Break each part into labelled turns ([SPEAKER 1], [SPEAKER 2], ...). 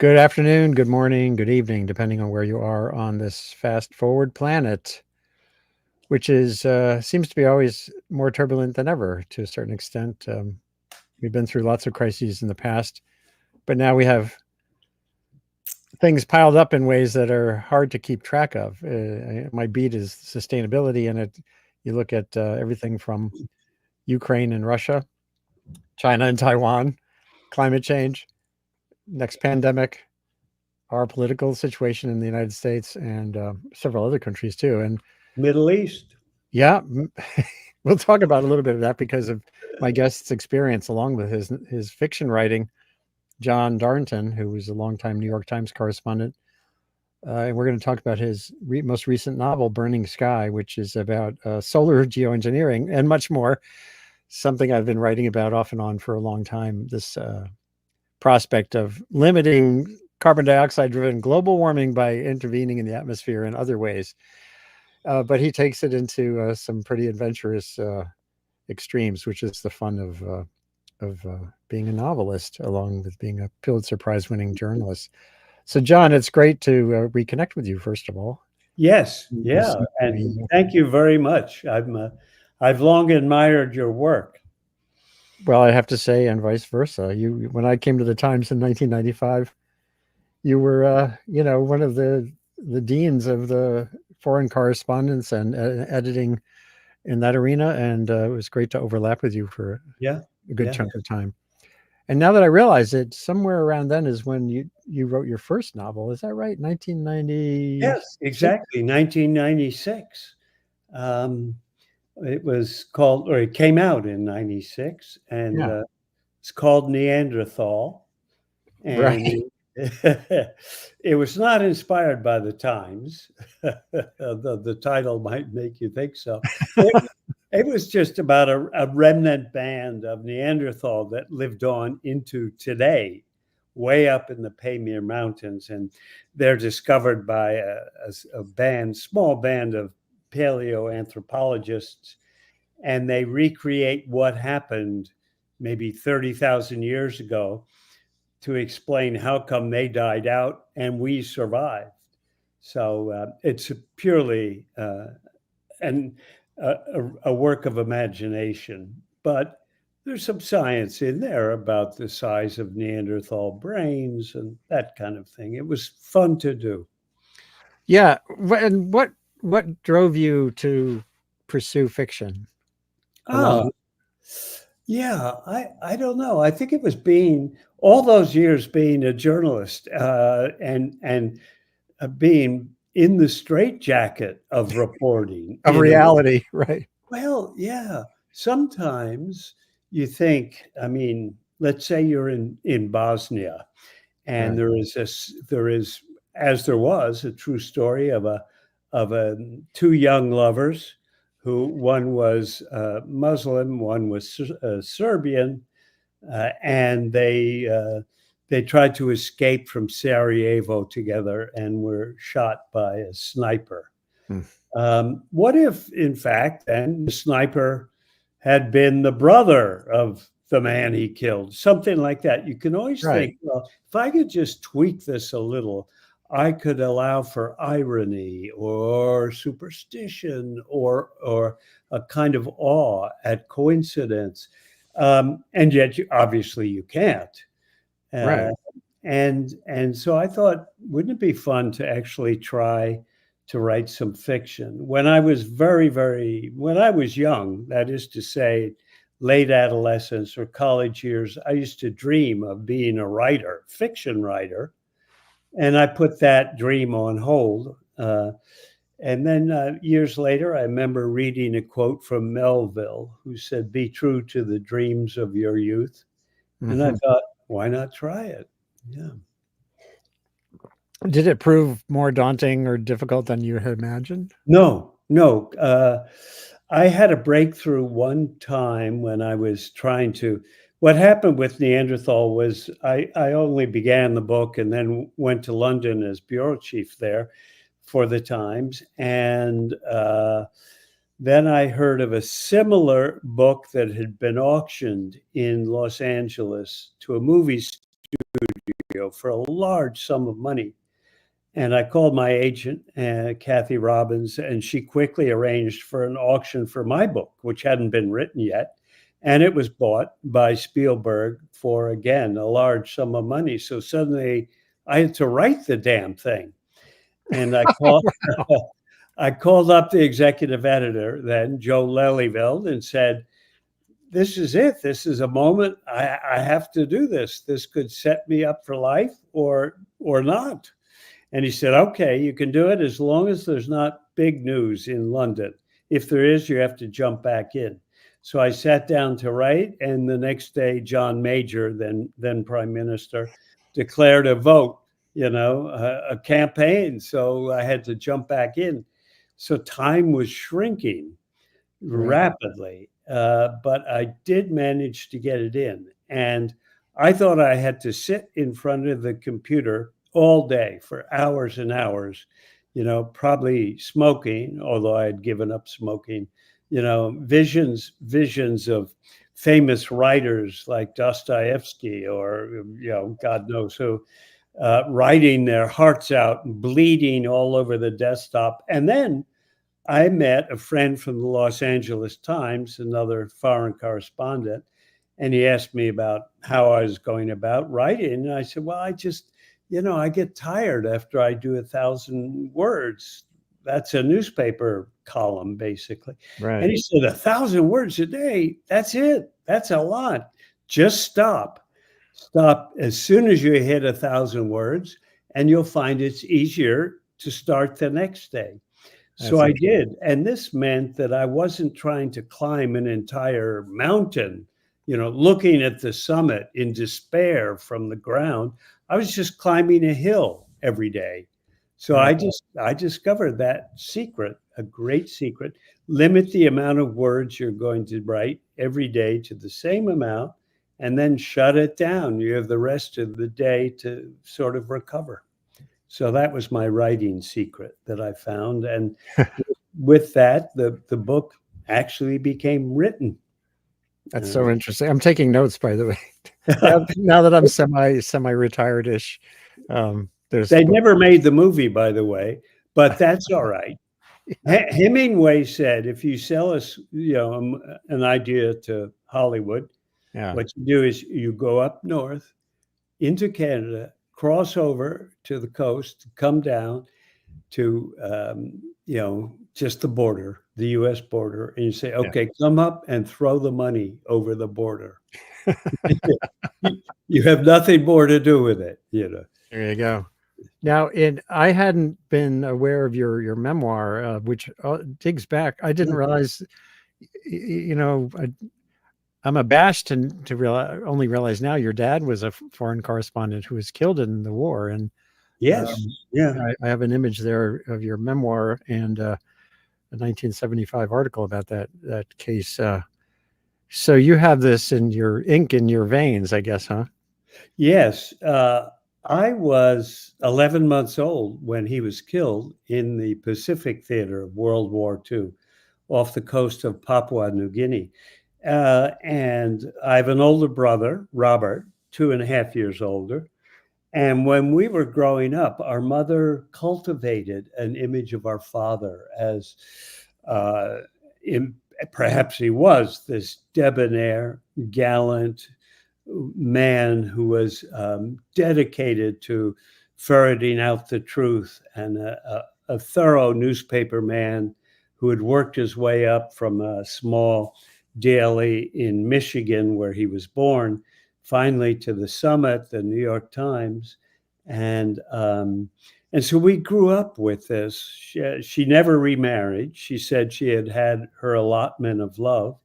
[SPEAKER 1] Good afternoon, good morning, good evening, depending on where you are on this fast forward planet, which is seems to be always more turbulent than ever to a certain extent. We've been through lots of crises in the past, but now we have things piled up in ways that are hard to keep track of. My beat is sustainability, and you look at everything from Ukraine and Russia, China and Taiwan, climate change, next pandemic, our political situation in the United States and several other countries too. And
[SPEAKER 2] Middle East.
[SPEAKER 1] yeah, we'll talk about a little bit of that because of my guest's experience along with his fiction writing, John Darnton, who was a longtime New York Times correspondent. And we're going to talk about his most recent novel, Burning Sky, which is about solar geoengineering and much more, something I've been writing about off and on for a long time, this prospect of limiting carbon dioxide-driven global warming by intervening in the atmosphere in other ways. But he takes it into some pretty adventurous extremes, which is the fun of being a novelist, along with being a Pulitzer Prize-winning journalist. So, John, it's great to reconnect with you, first of all.
[SPEAKER 2] Yes, yeah, and thank you very much. I've long admired your work.
[SPEAKER 1] Well, I have to say, and vice versa. When I came to the Times in 1995, you were, one of the deans of the foreign correspondence and editing in that arena, and it was great to overlap with you for a good chunk of time. And now that I realize it, somewhere around then is when you wrote your first novel. Is that right? 1990?
[SPEAKER 2] Yes, exactly. 1996. It was called, or it came out in 96, and it's called Neanderthal. And
[SPEAKER 1] right.
[SPEAKER 2] It was not inspired by the Times. The title might make you think so. It was just about a remnant band of Neanderthal that lived on into today, way up in the Pamir Mountains. And they're discovered by a small band of paleoanthropologists, and they recreate what happened maybe 30,000 years ago to explain how come they died out and we survived. So it's purely a work of imagination, but there's some science in there about the size of Neanderthal brains and that kind of thing. It was fun to do.
[SPEAKER 1] Yeah. And what drove you to pursue fiction?
[SPEAKER 2] Yeah, I don't know. I think it was being all those years being a journalist and being in the straitjacket of reporting
[SPEAKER 1] Of reality, right?
[SPEAKER 2] Well, yeah. Sometimes you think, I mean, let's say you're in Bosnia, and there is, as there was, a true story of two young lovers who one was Muslim, one was Serbian, and they tried to escape from Sarajevo together and were shot by a sniper. What if, in fact, then the sniper had been the brother of the man he killed? Something like that. You can always think, well, if I could just tweak this a little, I could allow for irony or superstition or a kind of awe at coincidence. And yet, obviously, you can't.
[SPEAKER 1] Right.
[SPEAKER 2] And so I thought, wouldn't it be fun to actually try to write some fiction? When I was when I was young, that is to say, late adolescence or college years, I used to dream of being a writer, fiction writer. And I put that dream on hold. And then years later, I remember reading a quote from Melville, who said, "Be true to the dreams of your youth." And I thought, why not try it? Yeah.
[SPEAKER 1] Did it prove more daunting or difficult than you had imagined?
[SPEAKER 2] No. I had a breakthrough one time when I was trying to. What happened with Neanderthal was I only began the book and then went to London as bureau chief there for the Times. And then I heard of a similar book that had been auctioned in Los Angeles to a movie studio for a large sum of money. And I called my agent, Kathy Robbins, and she quickly arranged for an auction for my book, which hadn't been written yet. And it was bought by Spielberg for, again, a large sum of money. So suddenly I had to write the damn thing. And I called up the executive editor then, Joe Lelyveld, and said, this is it. This is a moment. I have to do this. This could set me up for life or not. And he said, okay, you can do it as long as there's not big news in London. If there is, you have to jump back in. So I sat down to write, and the next day, John Major, then Prime Minister, declared a vote, a campaign. So I had to jump back in. So time was shrinking rapidly, but I did manage to get it in. And I thought I had to sit in front of the computer all day for hours and hours, probably smoking, although I had given up smoking, visions of famous writers like Dostoevsky or, God knows who, writing their hearts out and bleeding all over the desktop. And then I met a friend from the Los Angeles Times, another foreign correspondent, and he asked me about how I was going about writing. And I said, well, I just, I get tired after I do 1,000 words. That's a newspaper column, basically.
[SPEAKER 1] Right.
[SPEAKER 2] And he said, 1,000 words a day, that's it. That's a lot. Just stop. Stop as soon as you hit 1,000 words, and you'll find it's easier to start the next day. So I did. And this meant that I wasn't trying to climb an entire mountain, looking at the summit in despair from the ground. I was just climbing a hill every day. So I discovered that secret, a great secret. Limit the amount of words you're going to write every day to the same amount, and then shut it down. You have the rest of the day to sort of recover. So that was my writing secret that I found. And with that, the book actually became written.
[SPEAKER 1] That's so interesting. I'm taking notes, by the way. now that I'm semi-retired-ish.
[SPEAKER 2] They never made the movie, by the way, but that's all right. Hemingway said, if you sell us, an idea to Hollywood, what you do is you go up north into Canada, cross over to the coast, come down to, just the border, the U.S. border, and you say, okay, come up and throw the money over the border. You have nothing more to do with it,
[SPEAKER 1] There you go. Now, I hadn't been aware of your memoir, which digs back. I didn't realize, I'm abashed to only realize now your dad was a foreign correspondent who was killed in the war. And
[SPEAKER 2] yes,
[SPEAKER 1] I have an image there of your memoir and a 1975 article about that case. So you have this in your ink in your veins, I guess, huh?
[SPEAKER 2] Yes. I was 11 months old when he was killed in the Pacific Theater of World War II off the coast of Papua New Guinea. And I have an older brother, Robert, 2.5 years older. And when we were growing up, our mother cultivated an image of our father as perhaps he was this debonair, gallant man who was dedicated to ferreting out the truth, and a thorough newspaper man who had worked his way up from a small daily in Michigan where he was born, finally to the Summit, the New York Times. And so we grew up with this. She never remarried. She said she had had her allotment of love.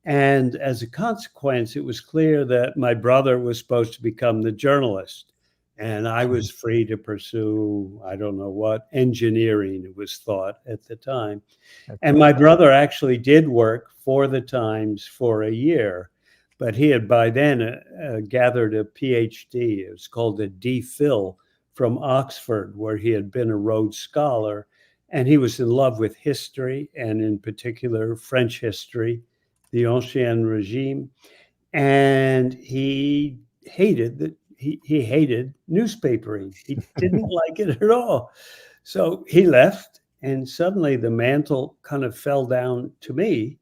[SPEAKER 2] And as a consequence, it was clear that my brother was supposed to become the journalist. And I was free to pursue, I don't know what, engineering, it was thought at the time. And my brother actually did work for the Times for a year, but he had by then gathered a PhD. It was called a D.Phil from Oxford, where he had been a Rhodes Scholar. And he was in love with history, and in particular, French history, the Ancien Regime. And he hated he hated newspapering. He didn't like it at all. So he left, and suddenly the mantle kind of fell down to me.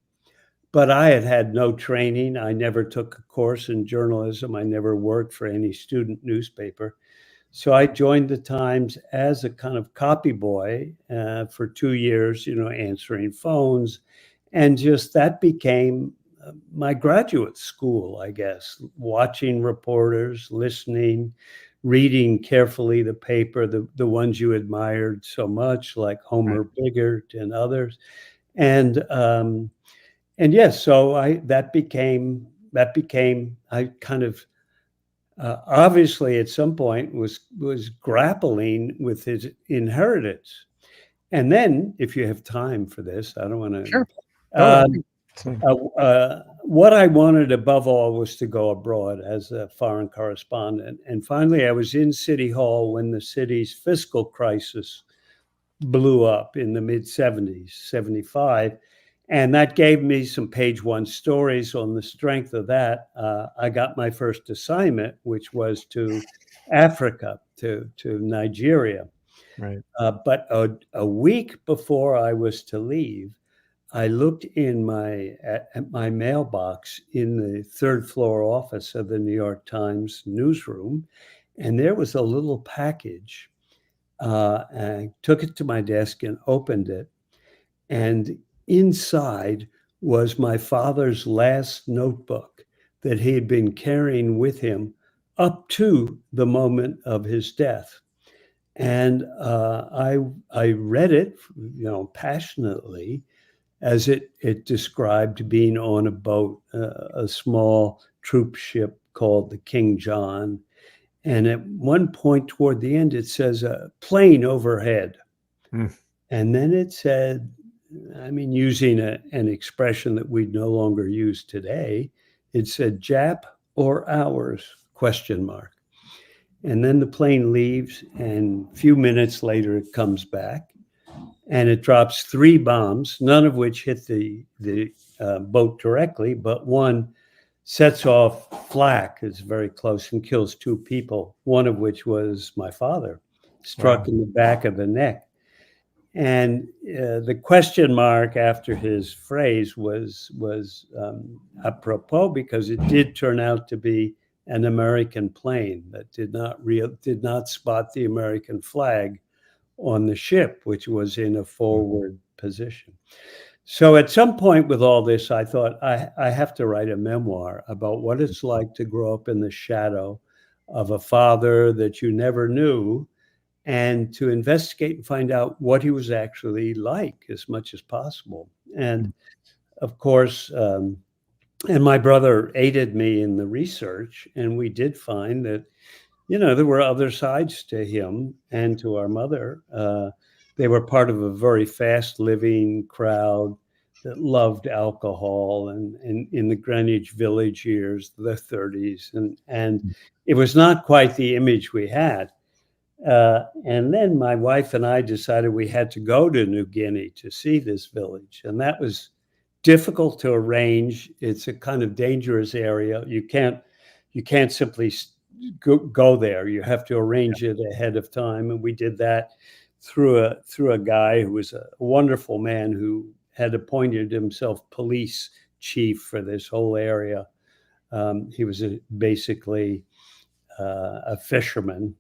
[SPEAKER 2] But I had no training. I never took a course in journalism. I never worked for any student newspaper. So I joined the Times as a kind of copy boy for 2 years, answering phones. And just that became my graduate school, I guess, watching reporters, listening, reading carefully the paper, the ones you admired so much, like Homer Biggert and others. And yes, so that became I kind of obviously at some point was grappling with his inheritance. And then, if you have time for this, I don't want to.
[SPEAKER 1] Sure. Oh,
[SPEAKER 2] What I wanted above all was to go abroad as a foreign correspondent. And finally, I was in City Hall when the city's fiscal crisis blew up in the mid-70s, 75. And that gave me some page one stories. On the strength of that, I got my first assignment, which was to Africa, to Nigeria.
[SPEAKER 1] Right.
[SPEAKER 2] But a week before I was to leave, I looked at my mailbox in the third floor office of the New York Times newsroom, and there was a little package. I took it to my desk and opened it, and inside was my father's last notebook that he had been carrying with him up to the moment of his death. And I read it, passionately, as it described being on a boat, a small troop ship called the King John. And at one point toward the end, it says a plane overhead. And then it said, using an expression that we no longer use today, it said Jap or ours, ? And then the plane leaves, and a few minutes later, it comes back, and it drops 3 bombs, none of which hit the boat directly, but one sets off flak, is very close, and kills 2 people, one of which was my father, struck in the back of the neck. And the question mark after his phrase was apropos, because it did turn out to be an American plane that did not spot the American flag on the ship, which was in a forward position. So at some point with all this, I thought I have to write a memoir about what it's like to grow up in the shadow of a father that you never knew, and to investigate and find out what he was actually like as much as possible. And of course, and my brother aided me in the research, and we did find that, there were other sides to him and to our mother. They were part of a very fast-living crowd that loved alcohol, and in the Greenwich Village years, the 30s, and it was not quite the image we had. And then my wife and I decided we had to go to New Guinea to see this village, and that was difficult to arrange. It's a kind of dangerous area. You can't simply go there. You have to arrange it ahead of time, and we did that through a guy who was a wonderful man who had appointed himself police chief for this whole area. He was basically a fisherman.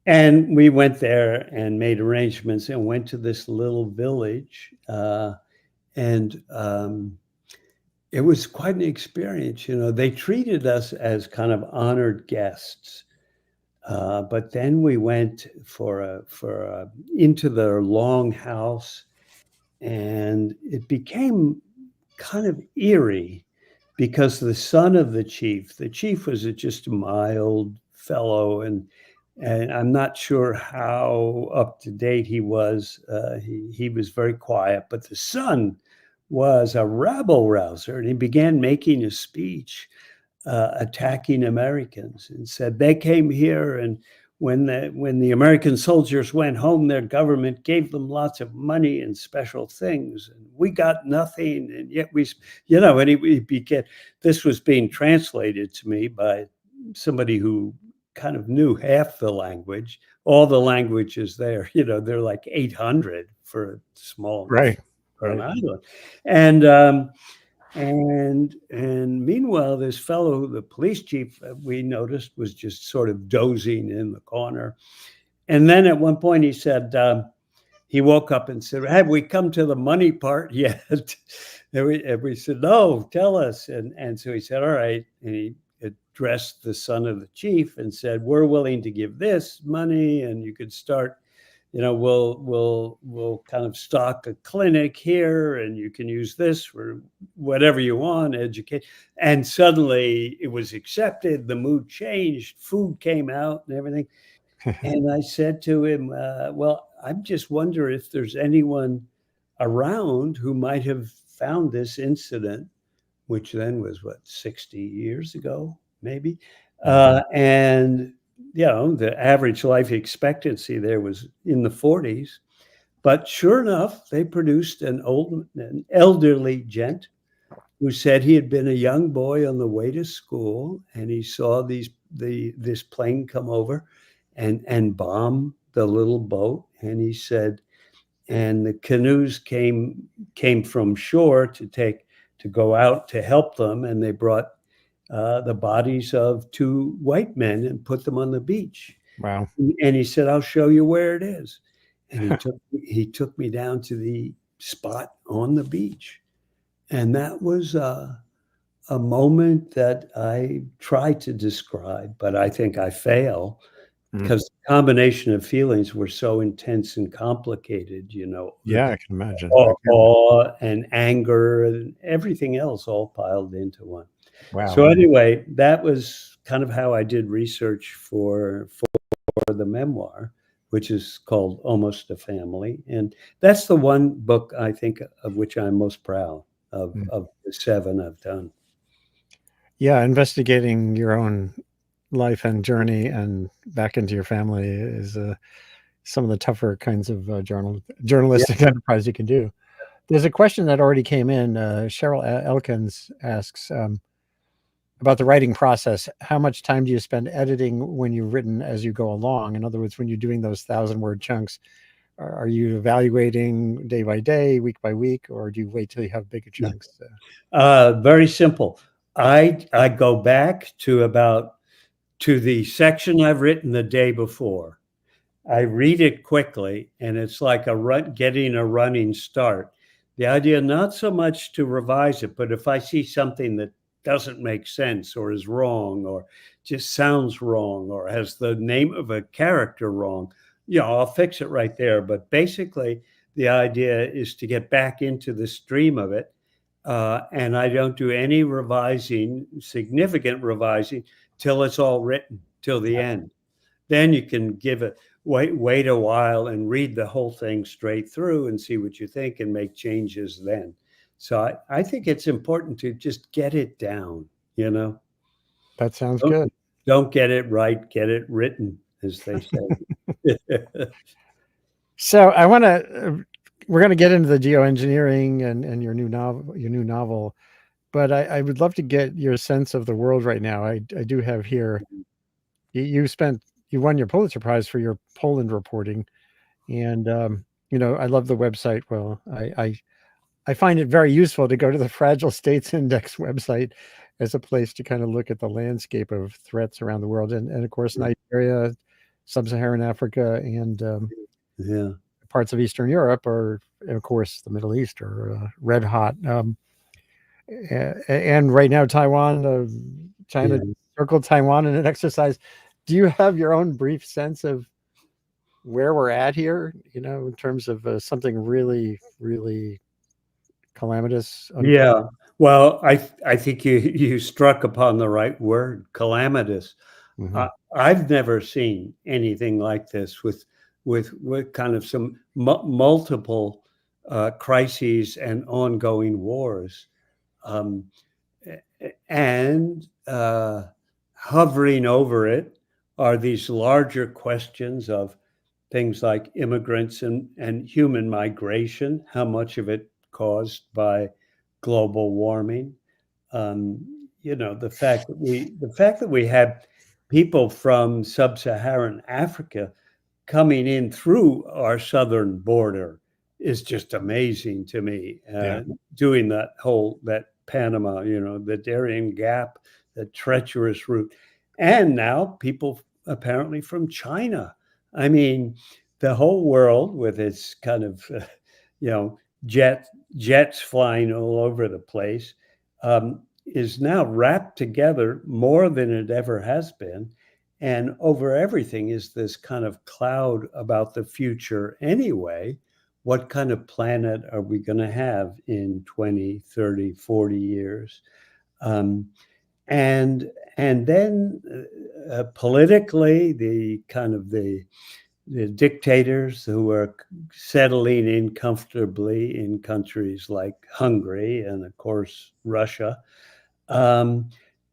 [SPEAKER 2] And we went there and made arrangements and went to this little village. And it was quite an experience. They treated us as kind of honored guests. But then we went into their long house, and it became kind of eerie, because the son of the chief was just a mild fellow, and I'm not sure how up to date he was. He was very quiet, but the son was a rabble rouser, and he began making a speech attacking Americans, and said they came here, and when the American soldiers went home, their government gave them lots of money and special things, and we got nothing, and yet and he began. This was being translated to me by somebody who kind of knew half the language. All the languages there, they're like 800 for a small
[SPEAKER 1] Right.
[SPEAKER 2] for an
[SPEAKER 1] Right.
[SPEAKER 2] island, and meanwhile, this fellow, the police chief, we noticed was just sort of dozing in the corner. And then at one point he said, he woke up and said, "Have we come to the money part yet?" And we said, "No, tell us." And so he said, "All right." And he addressed the son of the chief and said, "We're willing to give this money, and you could start, we'll kind of stock a clinic here, and you can use this for whatever you want, educate." And suddenly it was accepted. The mood changed. Food came out and everything. And I said to him, "Well, I just wonder if there's anyone around who might have found this incident," which then was 60 years ago, maybe. And, the average life expectancy there was in the 40s. But sure enough, they produced an elderly gent who said he had been a young boy on the way to school, and he saw this plane come over and bomb the little boat. And he said, and the canoes came from shore to go out to help them, and they brought the bodies of two white men and put them on the beach.
[SPEAKER 1] Wow.
[SPEAKER 2] And he said, "I'll show you where it is." And he took me down to the spot on the beach. And that was a moment that I try to describe, but I think I fail, because the combination of feelings were so intense and complicated,
[SPEAKER 1] Yeah, I can imagine.
[SPEAKER 2] awe and anger and everything else all piled into one.
[SPEAKER 1] Wow.
[SPEAKER 2] So anyway, that was kind of how I did research for the memoir, which is called Almost a Family. And that's the one book I think of which I'm most proud of the 7 I've done.
[SPEAKER 1] Yeah, investigating your own life and journey and back into your family is some of the tougher kinds of journalistic enterprise you can do. There's a question that already came in. Cheryl Elkins asks about the writing process. How much time do you spend editing when you've written as you go along? In other words, when you're doing those 1,000-word chunks, are you evaluating day by day, week by week, or do you wait till you have bigger chunks?
[SPEAKER 2] Very simple. I go back to the section I've written the day before. I read it quickly, and it's like getting a running start. The idea, not so much to revise it, but if I see something that doesn't make sense or is wrong or just sounds wrong or has the name of a character wrong, I'll fix it right there. But basically, the idea is to get back into the stream of it. And I don't do any significant revising, till it's all written, till the end. Then you can wait a while and read the whole thing straight through and see what you think and make changes then. So I think it's important to just get it down,
[SPEAKER 1] That sounds good.
[SPEAKER 2] Don't get it right, get it written, as they say.
[SPEAKER 1] So we're going to get into the geoengineering and your new novel, but I would love to get your sense of the world right now. I do have here, you won your Pulitzer Prize for your Poland reporting. And, I love the website. Well, I find it very useful to go to the Fragile States Index website as a place to kind of look at the landscape of threats around the world. And of course, Nigeria, Sub-Saharan Africa, and parts of Eastern Europe, or of course the Middle East, are red hot. And right now, Taiwan, China circled Taiwan in an exercise. Do you have your own brief sense of where we're at here, in terms of something really, really calamitous?
[SPEAKER 2] Yeah. Well, I think you struck upon the right word, calamitous. I've never seen anything like this with kind of some multiple crises and ongoing wars, and hovering over it are these larger questions of things like immigrants and human migration, how much of it caused by global warming. The fact that we have people from sub-Saharan Africa coming in through our southern border is just amazing to me.
[SPEAKER 1] Yeah.
[SPEAKER 2] Doing that Panama, the Darien Gap, the treacherous route. And now people apparently from China. I mean, the whole world with its kind of, jets flying all over the place, is now wrapped together more than it ever has been. And over everything is this kind of cloud about the future anyway. What kind of planet are we going to have in 20, 30, 40 years? And then politically, the dictators who are settling in comfortably in countries like Hungary and, of course, Russia,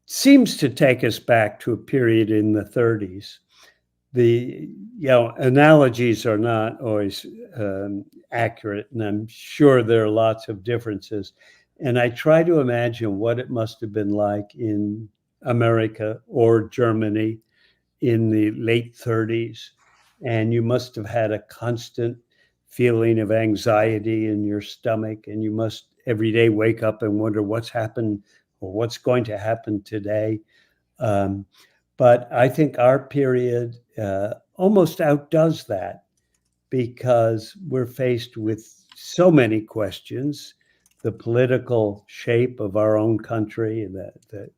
[SPEAKER 2] seems to take us back to a period in the 30s. The analogies are not always accurate, and I'm sure there are lots of differences. And I try to imagine what it must have been like in America or Germany in the late 30s. And you must have had a constant feeling of anxiety in your stomach, and you must every day wake up and wonder what's happened or what's going to happen today. But I think our period almost outdoes that, because we're faced with so many questions: the political shape of our own country,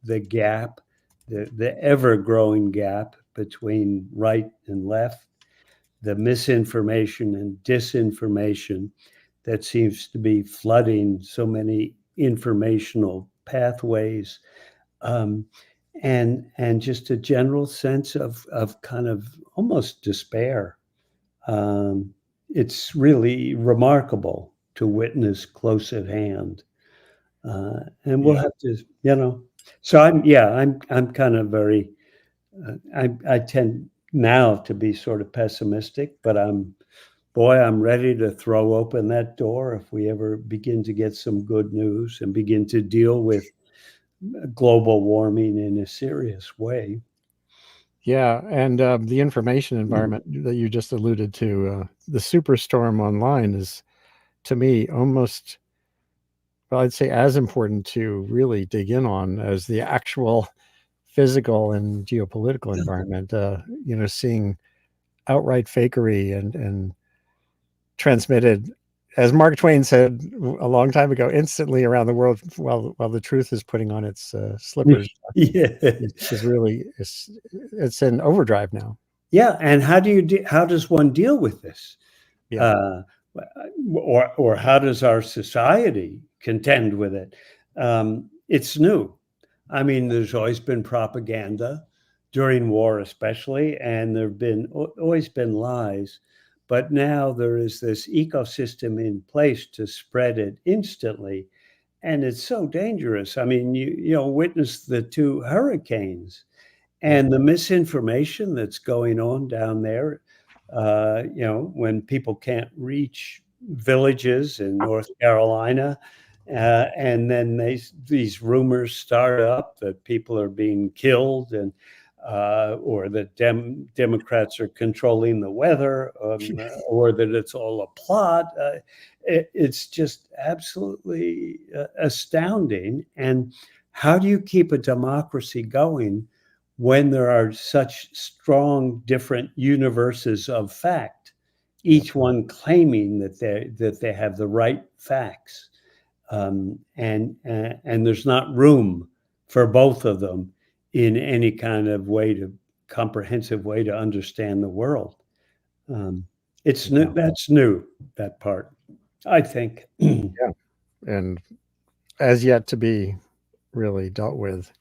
[SPEAKER 2] the gap, the ever-growing gap between right and left, the misinformation and disinformation that seems to be flooding so many informational pathways, and just a general sense of kind of almost despair. It's really remarkable to witness close at hand, and we'll have to, So I'm kind of very. I tend now to be sort of pessimistic, but I'm ready to throw open that door if we ever begin to get some good news and begin to deal with global warming in a serious way.
[SPEAKER 1] Yeah, and the information environment that you just alluded to, the superstorm online is, to me, almost, well, I'd say as important to really dig in on as the actual physical and geopolitical environment. Seeing outright fakery and transmitted, as Mark Twain said a long time ago, instantly around the world while the truth is putting on its slippers.
[SPEAKER 2] Yeah,
[SPEAKER 1] is really it's in overdrive now.
[SPEAKER 2] Yeah, and how does one deal with this?
[SPEAKER 1] Yeah.
[SPEAKER 2] Or how does our society contend with it? It's new. I mean, there's always been propaganda during war, especially, and there've been always been lies. But now there is this ecosystem in place to spread it instantly, and it's so dangerous. I mean, you witness the two hurricanes and the misinformation that's going on down there. When people can't reach villages in North Carolina, and then these rumors start up that people are being killed, and or that Democrats are controlling the weather, or that it's all a plot. It's just absolutely astounding. And how do you keep a democracy going when there are such strong different universes of fact, each one claiming that they have the right facts, and there's not room for both of them in any kind of comprehensive way to understand the world. It's new. That's new, that part, I think.
[SPEAKER 1] Yeah, and as yet to be really dealt with.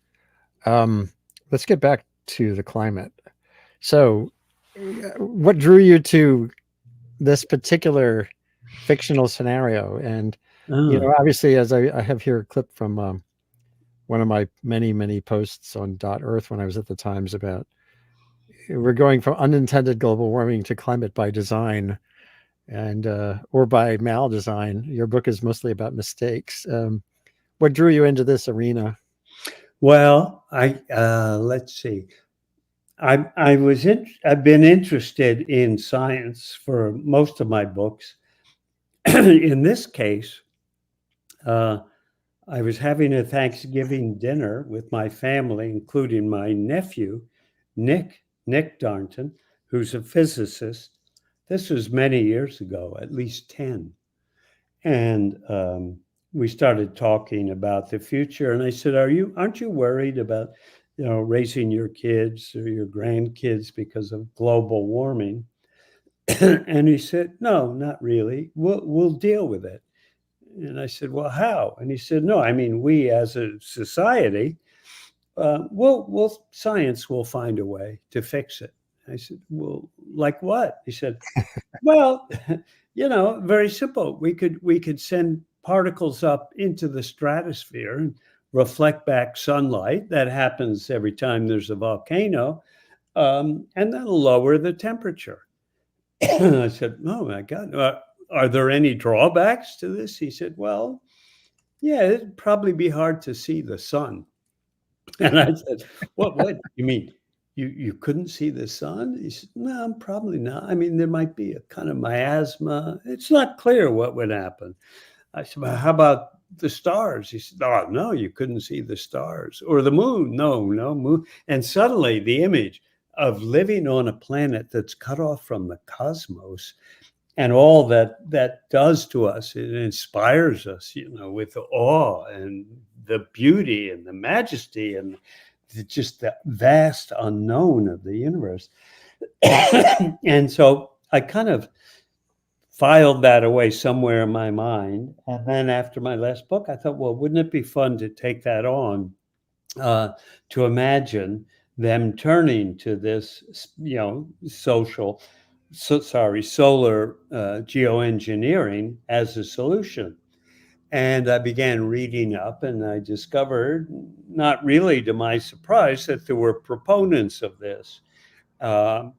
[SPEAKER 1] Let's get back to the climate. So, what drew you to this particular fictional scenario? And obviously, as I have here a clip from one of my many posts on .earth when I was at the Times about we're going from unintended global warming to climate by design, and or by maldesign. Your book is mostly about mistakes. What drew you into this arena?
[SPEAKER 2] Well, let's see. I've been interested in science for most of my books. In this case, uh, I was having a Thanksgiving dinner with my family, including my nephew, Nick Darnton, who's a physicist. This was many years ago, at least 10. And we started talking about the future. And I said, aren't you worried about, raising your kids or your grandkids because of global warming? And he said, no, not really. We'll deal with it. And I said, well, how? And he said, no, I mean, we as a society, science will find a way to fix it. I said, well, like what? He said, well, very simple. We could send particles up into the stratosphere and reflect back sunlight. That happens every time there's a volcano, and that'll lower the temperature. I said, oh my God, are there any drawbacks to this? He said, well, yeah, it'd probably be hard to see the sun. And I said, what you mean? You couldn't see the sun? He said, no, probably not. I mean, there might be a kind of miasma. It's not clear what would happen. I said, well, how about the stars? He said, oh, no, you couldn't see the stars. Or the moon? No, moon. And suddenly the image of living on a planet that's cut off from the cosmos and all that does to us, it inspires us, with awe and the beauty and the majesty and just the vast unknown of the universe. And so I kind of filed that away somewhere in my mind. And then after my last book, I thought, well, wouldn't it be fun to take that on, to imagine them turning to this, solar geoengineering as a solution. And I began reading up, and I discovered, not really to my surprise, that there were proponents of this. Um,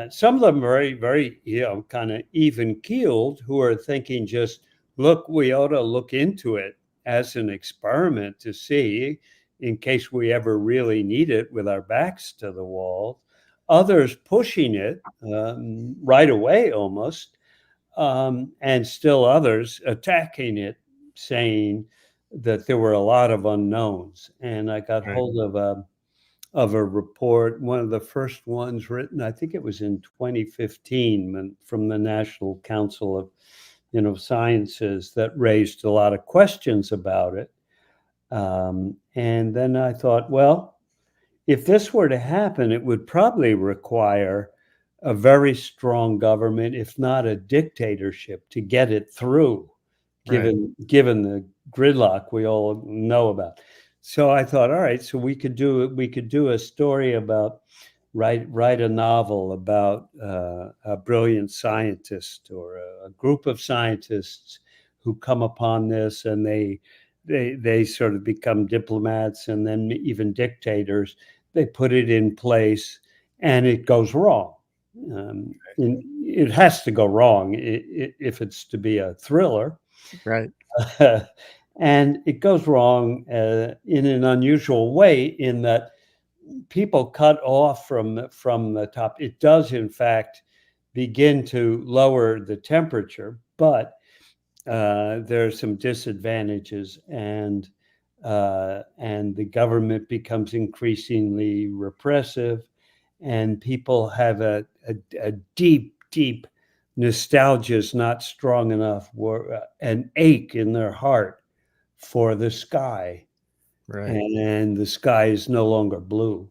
[SPEAKER 2] some of them very, very, kind of even keeled, who are thinking just, look, we ought to look into it as an experiment to see in case we ever really need it with our backs to the wall. Others pushing it right away almost, and still others attacking it, saying that there were a lot of unknowns. And I got
[SPEAKER 1] Right.
[SPEAKER 2] hold of a report, one of the first ones written, I think it was in 2015, from the National Council of Sciences, that raised a lot of questions about it. And then I thought, well, if this were to happen, it would probably require a very strong government, if not a dictatorship, to get it through,
[SPEAKER 1] Right.
[SPEAKER 2] given the gridlock we all know about. So I thought, all right, so we could do a story about, write a novel about a brilliant scientist or a group of scientists who come upon this, and they sort of become diplomats and then even dictators. They put it in place, and it goes wrong. It has to go wrong if it's to be a thriller.
[SPEAKER 1] Right.
[SPEAKER 2] And it goes wrong in an unusual way, in that people cut off from the top. It does, in fact, begin to lower the temperature, but there are some disadvantages, and the government becomes increasingly repressive, and people have a deep nostalgia is not strong enough, an ache in their heart for the sky.
[SPEAKER 1] Right.
[SPEAKER 2] And the sky is no longer blue,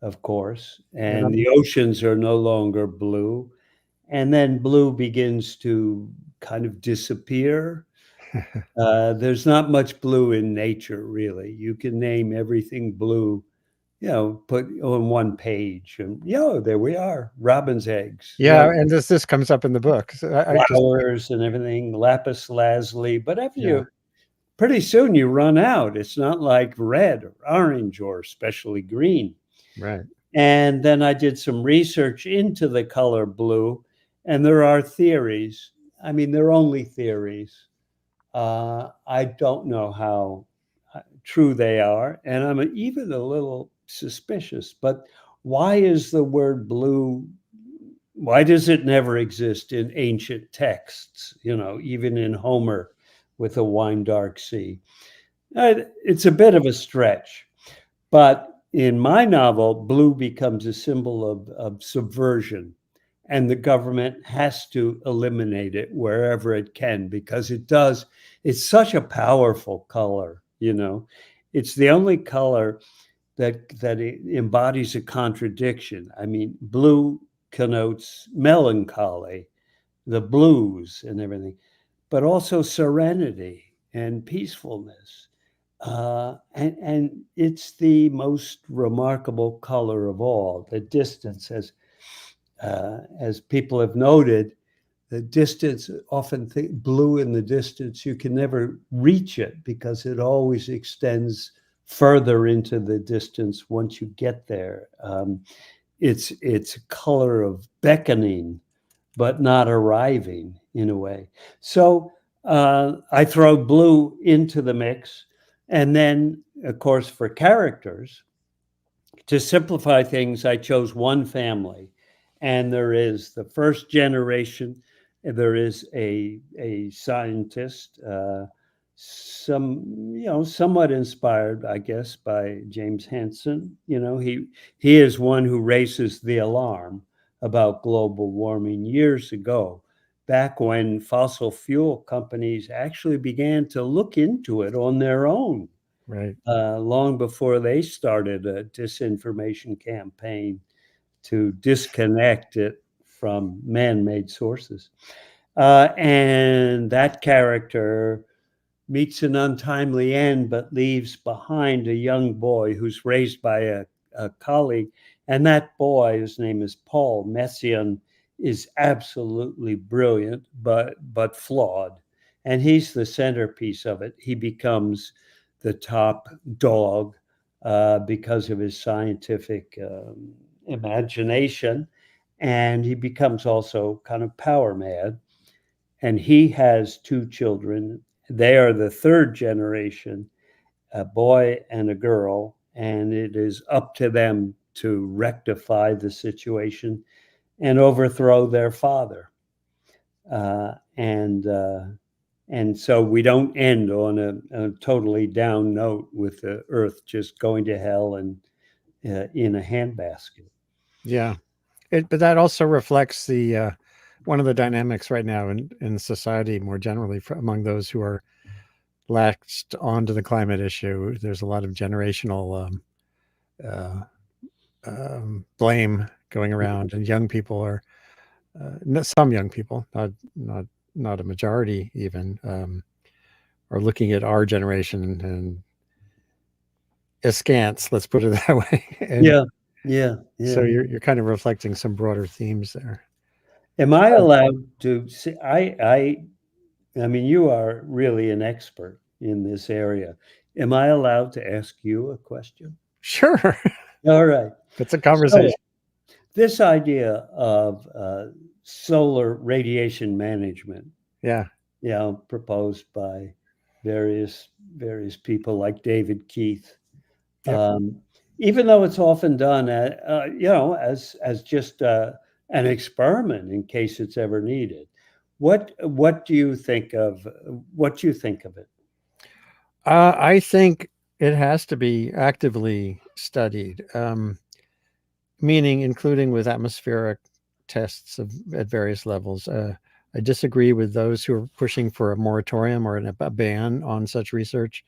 [SPEAKER 2] of course,
[SPEAKER 1] And
[SPEAKER 2] and the oceans are no longer blue. And then blue begins to kind of disappear. There's not much blue in nature, really. You can name everything blue, put on one page, and there we are, robin's eggs,
[SPEAKER 1] yeah, and this comes up in the book. So I just
[SPEAKER 2] flowers and everything, lapis lazuli. But after
[SPEAKER 1] yeah,
[SPEAKER 2] pretty soon you run out. It's not like red or orange or especially green.
[SPEAKER 1] right.
[SPEAKER 2] And then I did some research into the color blue, and there are theories. I mean, they're only theories. I don't know how true they are, and I'm even a little suspicious. But why is the word blue, why does it never exist in ancient texts, even in Homer with a wine dark sea? It's a bit of a stretch, but in my novel, blue becomes a symbol of subversion, and the government has to eliminate it wherever it can, because it's such a powerful color. It's the only color that embodies a contradiction. I mean, blue connotes melancholy, the blues and everything, but also serenity and peacefulness. And it's the most remarkable color of all. The distance, as people have noted, the distance, often blue in the distance, you can never reach it because it always extends further into the distance once you get there. It's a color of beckoning, but not arriving in a way. So I throw blue into the mix. And then, of course, for characters, to simplify things, I chose one family. And there is the first generation, there is a scientist, somewhat inspired, I guess, by James Hansen. He is one who raises the alarm about global warming years ago, back when fossil fuel companies actually began to look into it on their own.
[SPEAKER 1] Right.
[SPEAKER 2] Long before they started a disinformation campaign to disconnect it from man-made sources. And that character meets an untimely end, but leaves behind a young boy who's raised by a colleague. And that boy, his name is Paul Messiaen, is absolutely brilliant, but flawed. And he's the centerpiece of it. He becomes the top dog because of his scientific imagination. And he becomes also kind of power mad. And he has two children. They are the third generation, a boy and a girl, and it is up to them to rectify the situation and overthrow their father. And so we don't end on a totally down note with the earth just going to hell and in a handbasket.
[SPEAKER 1] Yeah. But that also reflects the one of the dynamics right now in society more generally among those who are latched onto the climate issue. There's a lot of generational uh, blame going around, and young people are some young people, not a majority even, are looking at our generation and askance. Let's put it that way. And
[SPEAKER 2] Yeah.
[SPEAKER 1] so you're kind of reflecting some broader themes there.
[SPEAKER 2] Am I allowed to see? I mean, you are really an expert in this area. Am I allowed to ask you a question?
[SPEAKER 1] Sure.
[SPEAKER 2] All right.
[SPEAKER 1] It's a conversation.
[SPEAKER 2] So, this idea of solar radiation management,
[SPEAKER 1] Yeah.
[SPEAKER 2] proposed by various people like David Keith,
[SPEAKER 1] Yep.
[SPEAKER 2] even though it's often done, as just an experiment in case it's ever needed. What do you think of it?
[SPEAKER 1] I think it has to be actively studied, meaning including with atmospheric tests at various levels. I disagree with those who are pushing for a moratorium or a ban on such research.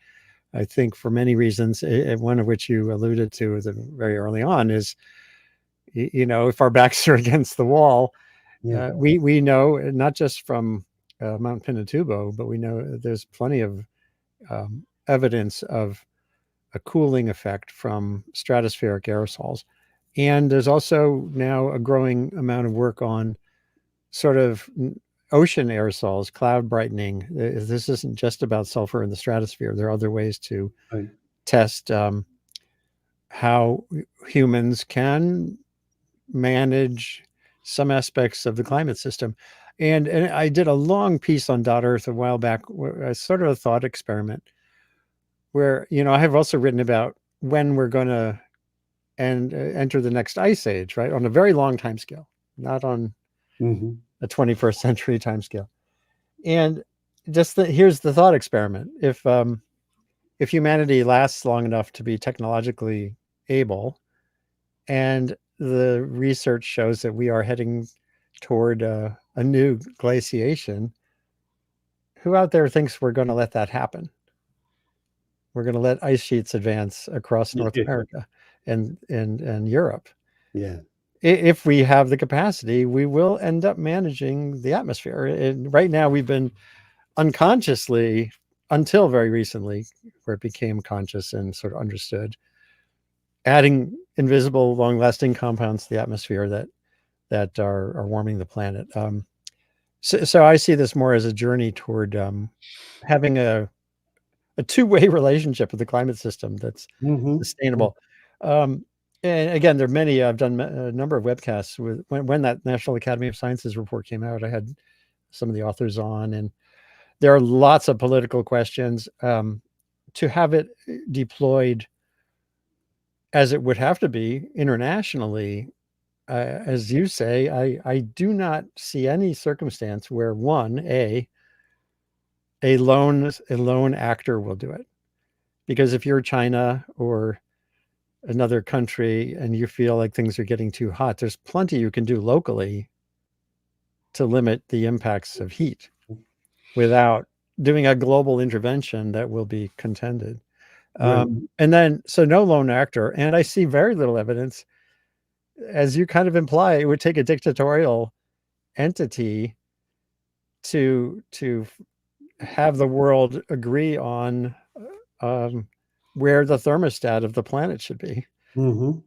[SPEAKER 1] I think for many reasons, one of which you alluded to very early on is, if our backs are against the wall, we know, not just from Mount Pinatubo, but we know there's plenty of evidence of a cooling effect from stratospheric aerosols. And there's also now a growing amount of work on sort of ocean aerosols, cloud brightening. This isn't just about sulfur in the stratosphere. There are other ways to test how humans can manage some aspects of the climate system. And I did a long piece on .earth a while back, sort of a thought experiment, where, I have also written about when we're going to and enter the next ice age, right? On a very long time scale, not on a 21st century time scale. And just here's the thought experiment. If humanity lasts long enough to be technologically able, and the research shows that we are heading toward a new glaciation, who out there thinks we're going to let that happen? We're going to let ice sheets advance across North America and Europe.
[SPEAKER 2] Yeah.
[SPEAKER 1] If we have the capacity, we will end up managing the atmosphere. And right now, we've been unconsciously, until very recently, where it became conscious and sort of understood, adding invisible, long-lasting compounds to the atmosphere that are warming the planet. So I see this more as a journey toward having a two-way relationship with the climate system that's sustainable. And again, there are many. I've done a number of webcasts with when that National Academy of Sciences report came out. I had some of the authors on, and there are lots of political questions. To have it deployed as it would have to be internationally, as you say, I do not see any circumstance where a lone actor will do it. Because if you're China or another country and you feel like things are getting too hot, there's plenty you can do locally to limit the impacts of heat without doing a global intervention that will be contended. And then, so no lone actor. And I see very little evidence, as you kind of imply, it would take a dictatorial entity to have the world agree on where the thermostat of the planet should be.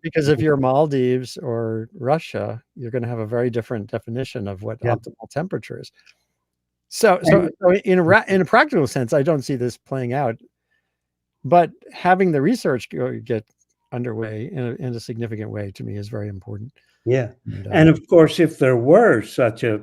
[SPEAKER 1] Because if you're Maldives or Russia, you're going to have a very different definition of what optimal temperature is. So in a practical sense, I don't see this playing out. But having the research get underway in a significant way, to me, is very important.
[SPEAKER 2] Yeah. And of course, if there were such a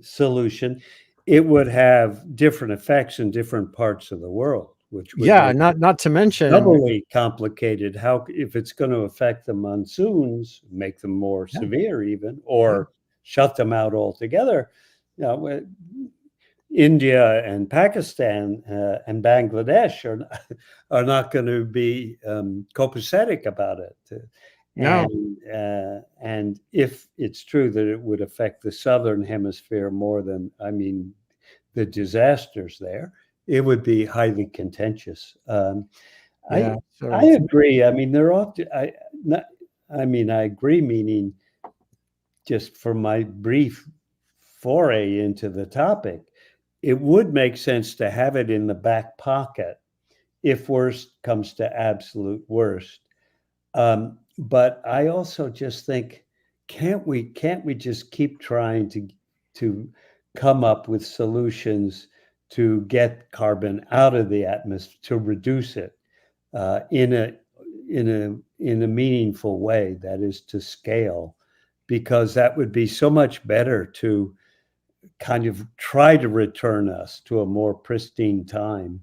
[SPEAKER 2] solution, it would have different effects in different parts of the world, which would
[SPEAKER 1] not to mention
[SPEAKER 2] doubly complicated. How, if it's going to affect the monsoons, make them more severe even, or shut them out altogether. You know, India and Pakistan and Bangladesh are not going to be copacetic about it. And if it's true that it would affect the southern hemisphere more than, the disasters there, it would be highly contentious. I agree. There ought to. I agree. Meaning, just from my brief foray into the topic, it would make sense to have it in the back pocket if worst comes to absolute worst. But I also just think, can't we just keep trying to come up with solutions to get carbon out of the atmosphere, to reduce it in a meaningful way, that is, to scale, because that would be so much better to kind of try to return us to a more pristine time,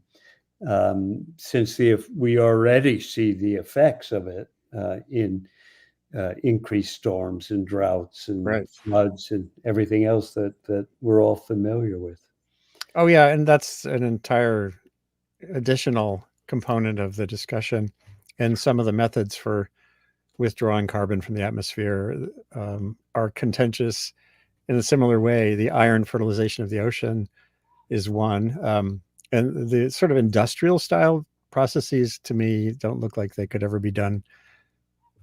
[SPEAKER 2] since we already see the effects of it in increased storms and droughts and floods and everything else that we're all familiar with.
[SPEAKER 1] Oh yeah, and that's an entire additional component of the discussion, and some of the methods for withdrawing carbon from the atmosphere are contentious in a similar way. The iron fertilization of the ocean is one, and the sort of industrial style processes, to me, don't look like they could ever be done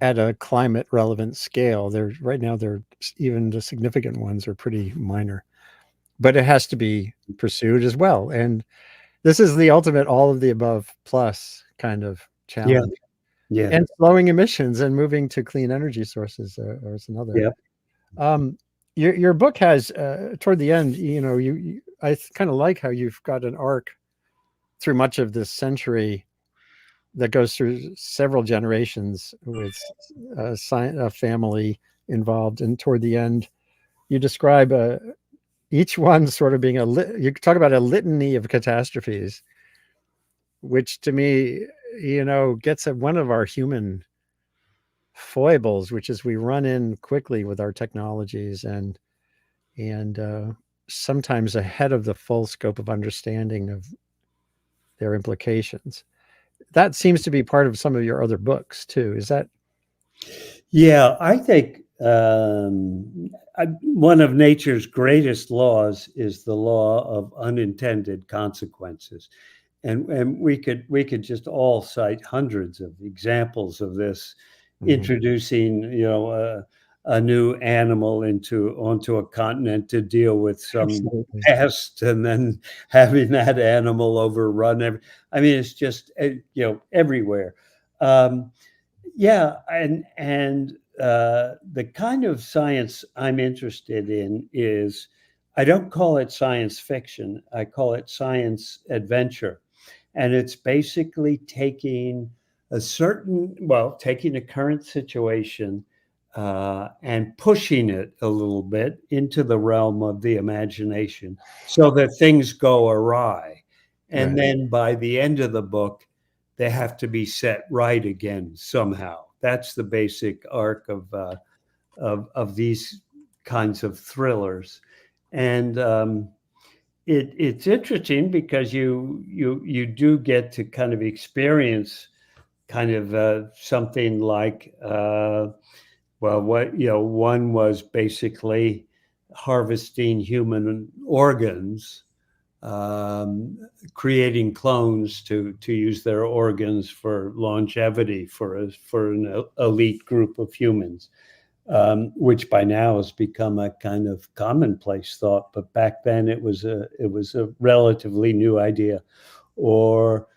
[SPEAKER 1] at a climate relevant scale. Right now, even the significant ones are pretty minor, but it has to be pursued as well. And this is the ultimate all of the above plus kind of challenge.
[SPEAKER 2] Yeah.
[SPEAKER 1] And slowing emissions and moving to clean energy sources is another. Your book has toward the end, I kind of like how you've got an arc through much of this century that goes through several generations with a family involved. And toward the end, you describe each one sort of being you talk about a litany of catastrophes, which to me, gets at one of our human foibles, which is we run in quickly with our technologies and sometimes ahead of the full scope of understanding of their implications. That seems to be part of some of your other books too. Is that?
[SPEAKER 2] Yeah, I think one of nature's greatest laws is the law of unintended consequences, and we could just all cite hundreds of examples of this, introducing a new animal onto a continent to deal with some
[SPEAKER 1] Absolutely.
[SPEAKER 2] pest, and then having that animal overrun I mean, it's just everywhere. Yeah, and the kind of science I'm interested in is, I don't call it science fiction, I call it science adventure. And it's basically taking taking a current situation and pushing it a little bit into the realm of the imagination so that things go awry. And
[SPEAKER 1] Right.
[SPEAKER 2] then by the end of the book, they have to be set right again somehow. That's the basic arc of these kinds of thrillers. And it's interesting because you do get to kind of experience kind of something like one was basically harvesting human organs, creating clones to use their organs for longevity for an elite group of humans, which by now has become a kind of commonplace thought. But back then it was a relatively new idea. Or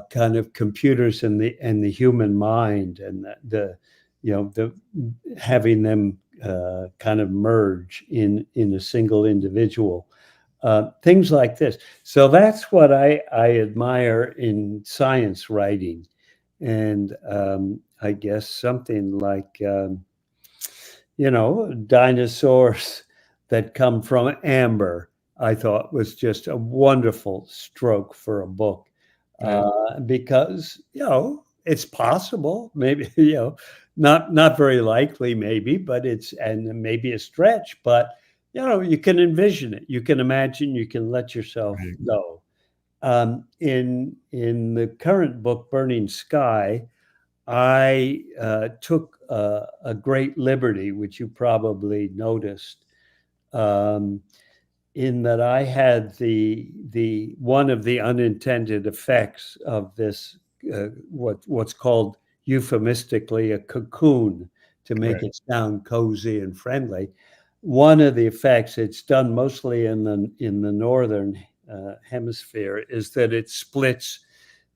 [SPEAKER 2] kind of computers and the human mind, and the having them kind of merge in a single individual. Things like this. So that's what I admire in science writing. And I guess something like dinosaurs that come from amber, I thought was just a wonderful stroke for a book.
[SPEAKER 1] Yeah.
[SPEAKER 2] Because it's possible, maybe not very likely, maybe, but and maybe a stretch, but you can envision it, you can imagine, you can let yourself
[SPEAKER 1] Right.
[SPEAKER 2] know. In the current book, Burning Sky, I took a great liberty, which you probably noticed, um, in that I had the one of the unintended effects of this, what's called euphemistically a cocoon, to make
[SPEAKER 1] Right.
[SPEAKER 2] it sound cozy and friendly. One of the effects, it's done mostly in the northern hemisphere, is that it splits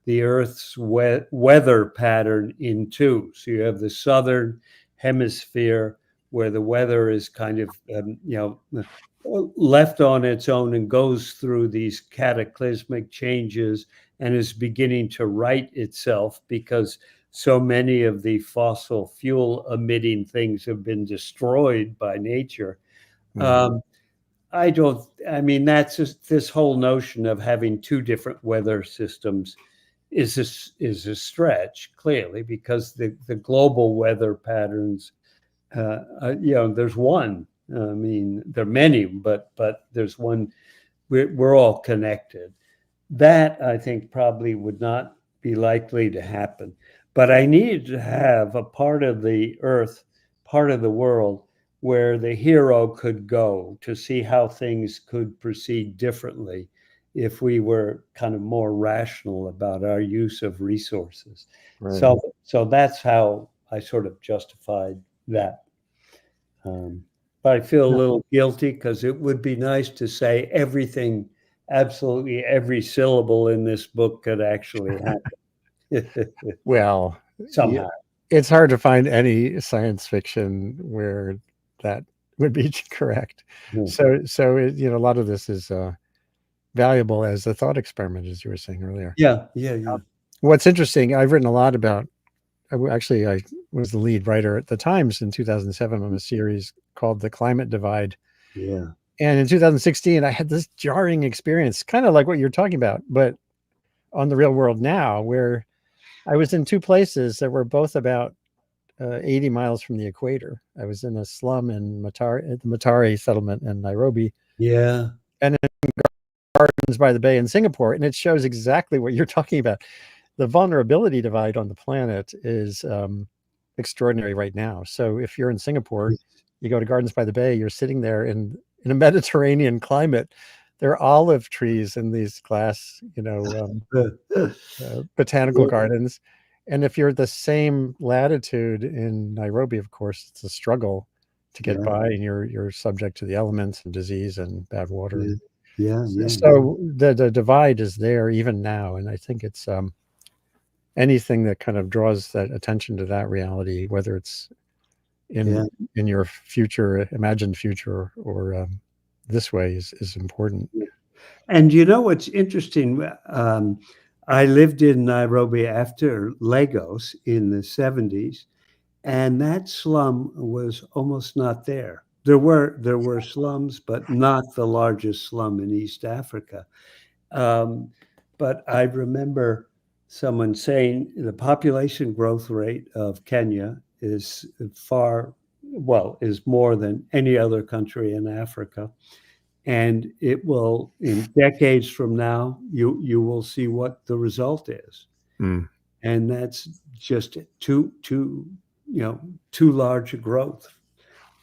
[SPEAKER 2] the Earth's weather pattern in two. So you have the southern hemisphere where the weather is kind of left on its own and goes through these cataclysmic changes and is beginning to right itself because so many of the fossil fuel emitting things have been destroyed by nature.
[SPEAKER 1] Mhm.
[SPEAKER 2] I mean, that's just this whole notion of having two different weather systems is a stretch, clearly, because the global weather patterns, there's one. I mean, there are many, but there's one. We're all connected. That, I think, probably would not be likely to happen. But I needed to have a part of the earth, part of the world, where the hero could go to see how things could proceed differently if we were kind of more rational about our use of resources.
[SPEAKER 1] Right.
[SPEAKER 2] So that's how I sort of justified that. But I feel a
[SPEAKER 1] Yeah.
[SPEAKER 2] little guilty because it would be nice to say everything, absolutely every syllable in this book could actually happen
[SPEAKER 1] Well,
[SPEAKER 2] somehow.
[SPEAKER 1] it's hard to find any science fiction where that would be correct.
[SPEAKER 2] Hmm.
[SPEAKER 1] So a lot of this is valuable as a thought experiment, as you were saying earlier.
[SPEAKER 2] Yeah, yeah, yeah,
[SPEAKER 1] What's interesting, I've written a lot about. Actually, I was the lead writer at the Times in 2007 on a series called "The Climate Divide,"
[SPEAKER 2] yeah.
[SPEAKER 1] and in 2016, I had this jarring experience, kind of like what you're talking about, but on the real world now, where I was in two places that were both about 80 miles from the equator. I was in a slum in the Matari settlement in Nairobi.
[SPEAKER 2] Yeah.
[SPEAKER 1] And in Gardens by the Bay in Singapore. And it shows exactly what you're talking about. The vulnerability divide on the planet is extraordinary right now. So if you're in Singapore, you go to Gardens by the Bay, you're sitting there in a Mediterranean climate. There are olive trees in these glass, botanical gardens. And if you're the same latitude in Nairobi, of course, it's a struggle to get by, and you're subject to the elements and disease and bad water.
[SPEAKER 2] Yeah.
[SPEAKER 1] So the divide is there even now, and I think it's anything that kind of draws that attention to that reality, whether it's in your future, imagined future, or this way, is important.
[SPEAKER 2] And you know what's interesting? I lived in Nairobi after Lagos in the 70s, and that slum was almost not there. There were slums, but not the largest slum in East Africa. But I remember someone saying the population growth rate of Kenya is more than any other country in Africa. And it will, in decades from now, you will see what the result is. And that's just too large a growth.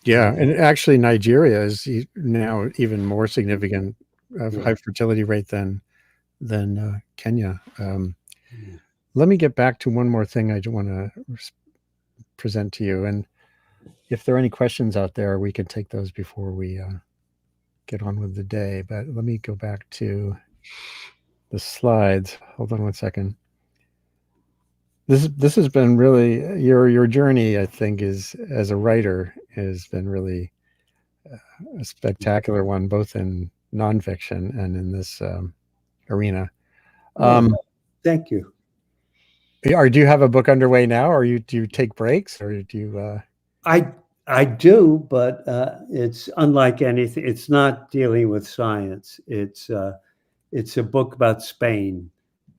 [SPEAKER 1] Yeah, and actually Nigeria is now even more significant of high fertility rate than Kenya. Let me get back to one more thing I want to present to you, and if there are any questions out there, we can take those before we get on with the day. But let me go back to the slides. Hold on one second. This has been really your journey, I think, is as a writer has been really a spectacular one, both in nonfiction and in this arena.
[SPEAKER 2] Thank you.
[SPEAKER 1] Do you have a book underway now, or do you take breaks, or do you?
[SPEAKER 2] I do, but it's unlike anything. It's not dealing with science. It's a book about Spain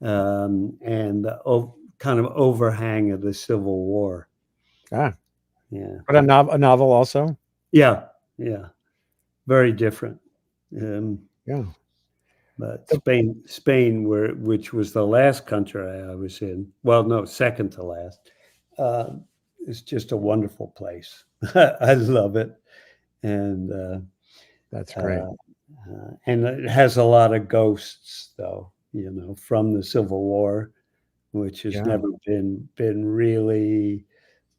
[SPEAKER 2] and the kind of overhang of the Civil War.
[SPEAKER 1] Yeah.
[SPEAKER 2] But
[SPEAKER 1] a novel also.
[SPEAKER 2] Yeah. Very different.
[SPEAKER 1] Yeah.
[SPEAKER 2] But Spain, which was the last country I was in, well, no, second to last, is just a wonderful place. I love it, and
[SPEAKER 1] that's great.
[SPEAKER 2] And it has a lot of ghosts, though, from the Civil War, which has never been really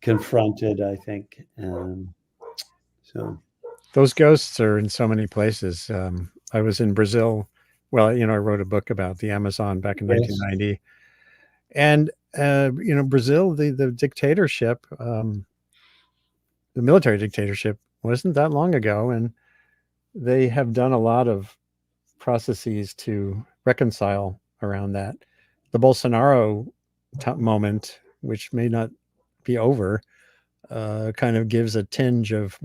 [SPEAKER 2] confronted, I think. So
[SPEAKER 1] those ghosts are in so many places. I was in Brazil. Well, I wrote a book about the Amazon back in 1990, and Brazil, the dictatorship, the military dictatorship, wasn't that long ago, and they have done a lot of processes to reconcile around that. The Bolsonaro moment, which may not be over, kind of gives a tinge of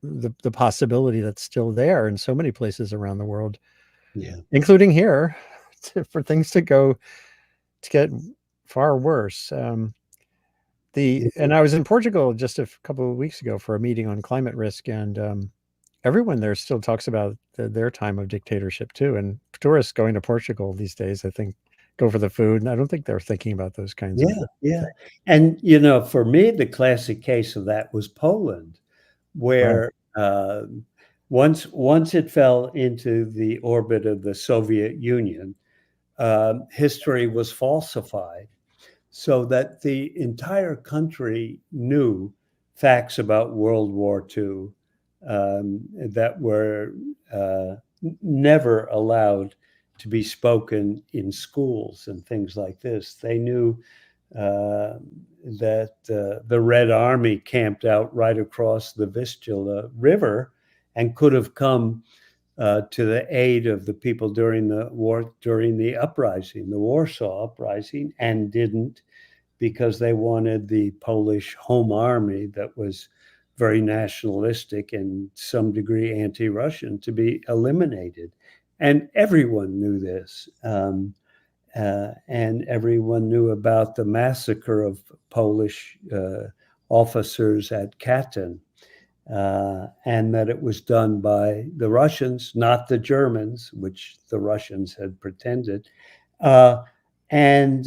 [SPEAKER 1] the possibility that's still there in so many places around the world, including here, for things to get far worse. And I was in Portugal just a couple of weeks ago for a meeting on climate risk, and everyone there still talks about their time of dictatorship too. And tourists going to Portugal these days, I think, go for the food, and I don't think they're thinking about those kinds of
[SPEAKER 2] things. And for me, the classic case of that was Poland, where once it fell into the orbit of the Soviet Union, history was falsified, so that the entire country knew facts about World War II that were never allowed to be spoken in schools and things like this. They knew that the Red Army camped out right across the Vistula River and could have come to the aid of the people during the war, during the uprising, the Warsaw Uprising, and didn't, because they wanted the Polish Home Army, that was very nationalistic and some degree anti-Russian, to be eliminated. And everyone knew this. And everyone knew about the massacre of Polish officers at Katyn, and that it was done by the Russians, not the Germans, which the Russians had pretended. And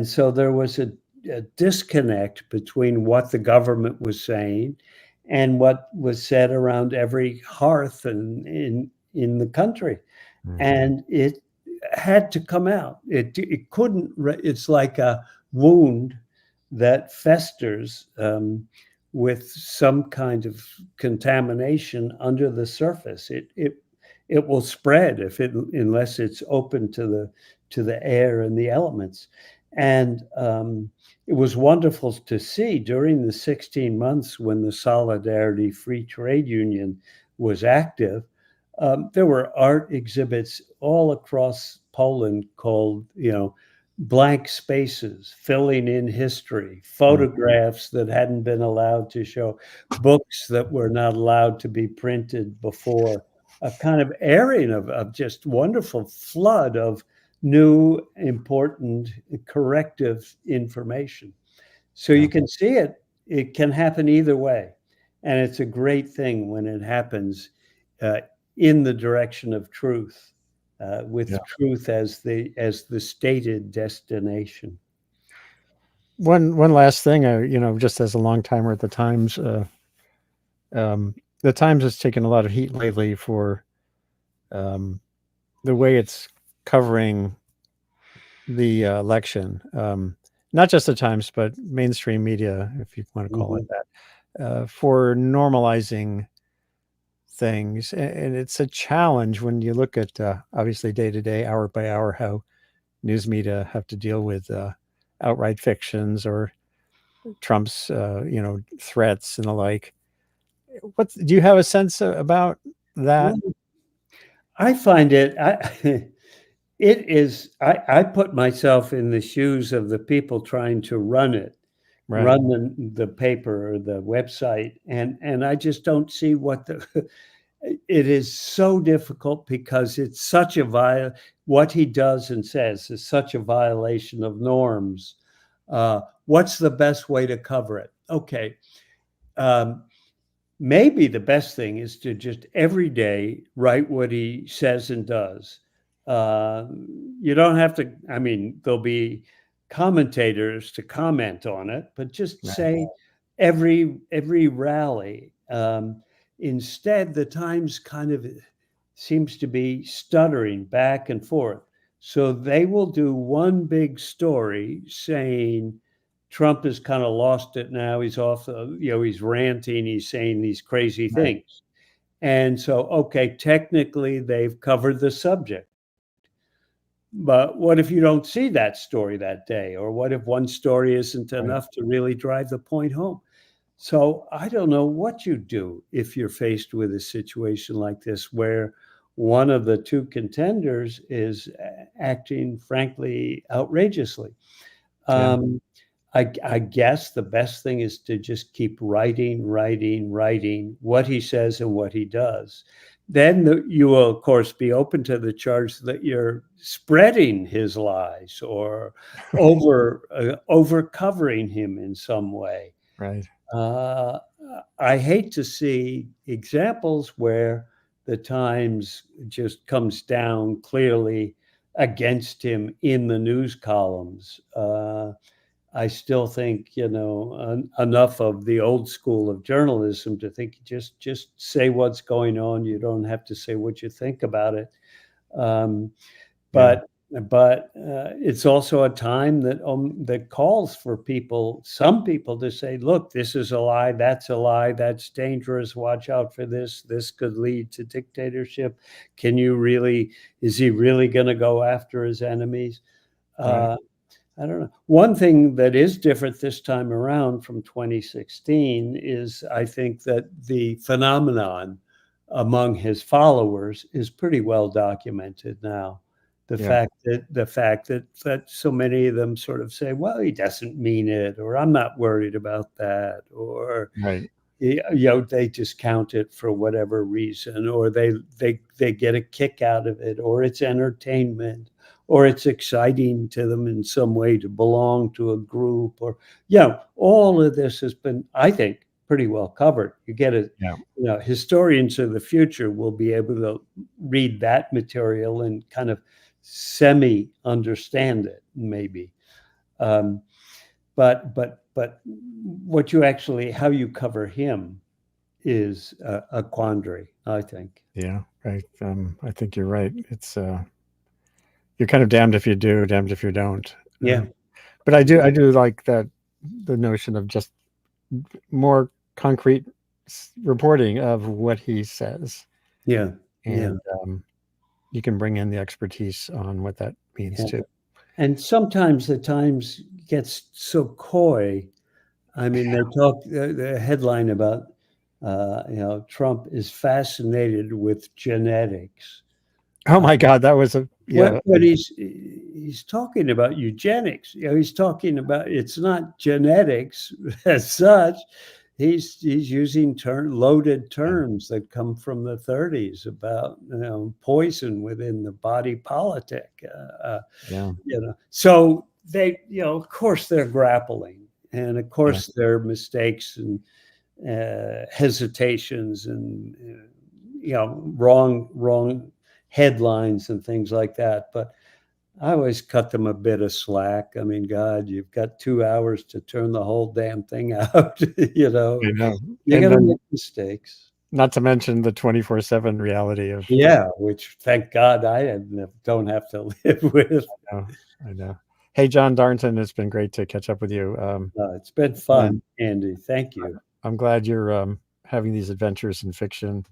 [SPEAKER 2] so there was a disconnect between what the government was saying and what was said around every hearth in the country.
[SPEAKER 1] Mm.
[SPEAKER 2] And it had to come out. It couldn't. It's like a wound that festers with some kind of contamination under the surface. It will spread unless it's open to the air and the elements. And it was wonderful to see during the 16 months when the Solidarity Free Trade Union was active. There were art exhibits all across Poland called, blank spaces, filling in history, photographs that hadn't been allowed to show, books that were not allowed to be printed before, a kind of airing of just wonderful flood of new, important, corrective information. So you can see it can happen either way. And it's a great thing when it happens in the direction of truth, with truth as the stated destination.
[SPEAKER 1] One last thing, just as a long timer at the Times, the Times has taken a lot of heat lately for the way it's covering the election. Not just the Times, but mainstream media, if you want to call it that, for normalizing things. And it's a challenge when you look at, obviously, day to day, hour by hour, how news media have to deal with outright fictions or Trump's, threats and the like. Do you have a sense about that?
[SPEAKER 2] I find it, it is, I put myself in the shoes of the people trying to run it,
[SPEAKER 1] Right.
[SPEAKER 2] run the paper or the website. And I just don't see it is so difficult because it's such what he does and says is such a violation of norms. What's the best way to cover it? Okay. Maybe the best thing is to just every day write what he says and does. You don't have to, there'll be commentators to comment on it, but just say every rally. Instead, the Times kind of seems to be stuttering back and forth. So they will do one big story saying Trump has kind of lost it now. He's off, he's ranting, he's saying these crazy things. And so, okay, technically they've covered the subject. But what if you don't see that story that day? Or what if one story isn't enough to really drive the point home? So I don't know what you do if you're faced with a situation like this, where one of the two contenders is acting, frankly, outrageously. I guess the best thing is to just keep writing what he says and what he does. Then you will, of course, be open to the charge that you're spreading his lies or over covering him in some way.
[SPEAKER 1] Right.
[SPEAKER 2] I hate to see examples where the Times just comes down clearly against him in the news columns. I still think, enough of the old school of journalism to think just say what's going on. You don't have to say what you think about it. But it's also a time that calls for some people to say, look, this is a lie, that's that's dangerous, watch out for this could lead to dictatorship. Is he really going to go after his enemies? I don't know. One thing that is different this time around from 2016 is, I think, that the phenomenon among his followers is pretty well documented now. The fact that so many of them sort of say, well, he doesn't mean it, or I'm not worried about that, or they discount it for whatever reason, or they get a kick out of it, or it's entertainment, or it's exciting to them in some way to belong to a group, or, all of this has been, I think, pretty well covered. You get it.
[SPEAKER 1] Yeah.
[SPEAKER 2] Historians of the future will be able to read that material and kind of semi-understand it, maybe. But what you actually, how you cover him is a quandary, I think.
[SPEAKER 1] Yeah, right. I think you're right. It's you're kind of damned if you do, damned if you don't.
[SPEAKER 2] Yeah.
[SPEAKER 1] But I do like that, the notion of just more concrete reporting of what he says.
[SPEAKER 2] Yeah.
[SPEAKER 1] And you can bring in the expertise on what that means too.
[SPEAKER 2] And sometimes the Times gets so coy. I mean, they talk the headline about Trump is fascinated with genetics.
[SPEAKER 1] Oh my God, that was
[SPEAKER 2] But he's talking about eugenics. He's talking about, it's not genetics as such. He's using loaded terms that come from the 30s about poison within the body politic. So they, of course, they're grappling, and of course there are mistakes and hesitations and wrong headlines and things like that. But I always cut them a bit of slack. I mean, God, you've got 2 hours to turn the whole damn thing out. You're going to make mistakes.
[SPEAKER 1] Not to mention the 24/7 reality of
[SPEAKER 2] which thank God I don't have to live with.
[SPEAKER 1] I know. Hey, John Darnton, it's been great to catch up with you.
[SPEAKER 2] It's been fun, Andy. Thank you.
[SPEAKER 1] I'm glad you're having these adventures in fiction.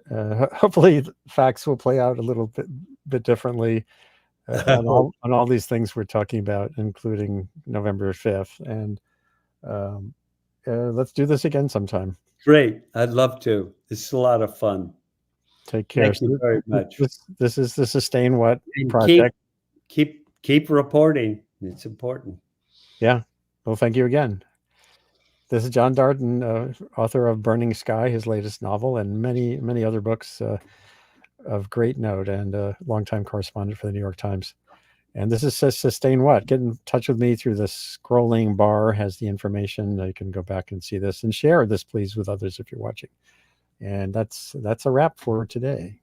[SPEAKER 1] Hopefully facts will play out a little bit differently on all these things we're talking about, including November 5th. And let's do this again sometime.
[SPEAKER 2] Great. I'd love to. This is a lot of fun.
[SPEAKER 1] Take care.
[SPEAKER 2] Thank you very much.
[SPEAKER 1] This is the Sustain What project.
[SPEAKER 2] Keep reporting. It's important.
[SPEAKER 1] Yeah. Well, thank you again. This is John Darnton, author of Burning Sky, his latest novel, and many other books of great note, and a longtime correspondent for the New York Times. And this is Sustain What? Get in touch with me through the scrolling bar, has the information. You can go back and see this, and share this, please, with others if you're watching. And that's a wrap for today.